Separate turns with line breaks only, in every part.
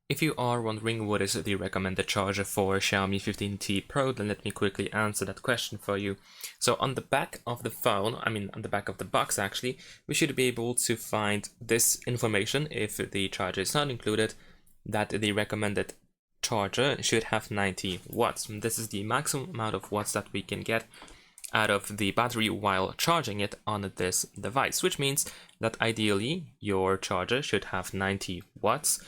If you are wondering what is the recommended charger for Xiaomi 15T Pro, then let me quickly answer that question for you. So on the back of the phone, on the back of the box actually, we should be able to find this information if the charger is not included, that the recommended charger should have 90 watts. And this is the maximum amount of watts that we can get out of the battery while charging it on this device, which means that ideally your charger should have 90 watts.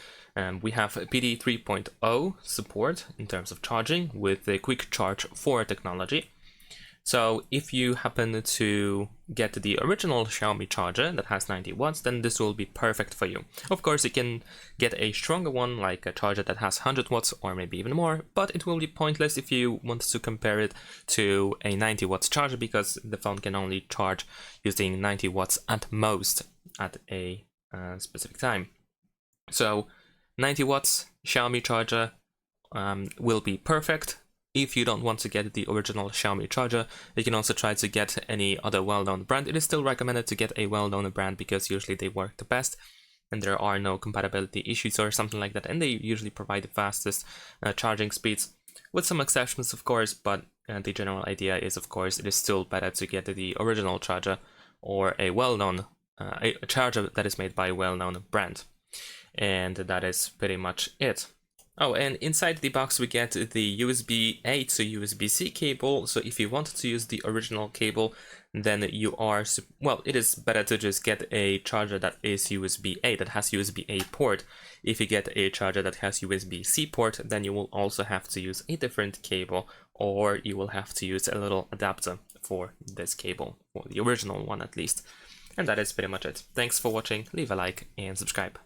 We have PD 3.0 support in terms of charging with the quick charge 4 technology. So if you happen to get the original Xiaomi charger that has 90 watts, then this will be perfect for you. Of course, you can get a stronger one, like a charger that has 100 watts or maybe even more, but it will be pointless if you want to compare it to a 90 watts charger, because the phone can only charge using 90 watts at most at a specific time. So 90 watts Xiaomi charger will be perfect. If you don't want to get the original Xiaomi charger, you can also try to get any other well-known brand. It is still recommended to get a well-known brand because usually they work the best and there are no compatibility issues or something like that, and they usually provide the fastest charging speeds, with some exceptions of course, but the general idea is, of course, it is still better to get the original charger or a well-known a charger that is made by a well-known brand. And that is pretty much it. Oh, and inside the box we get the USB-A to USB-C cable, so if you want to use the original cable, then you are, well, it is better to just get a charger that is USB-A, that has USB-A port. If you get a charger that has USB-C port, then you will also have to use a different cable, or you will have to use a little adapter for this cable, for the original one at least. And that is pretty much it. Thanks for watching, leave a like and subscribe.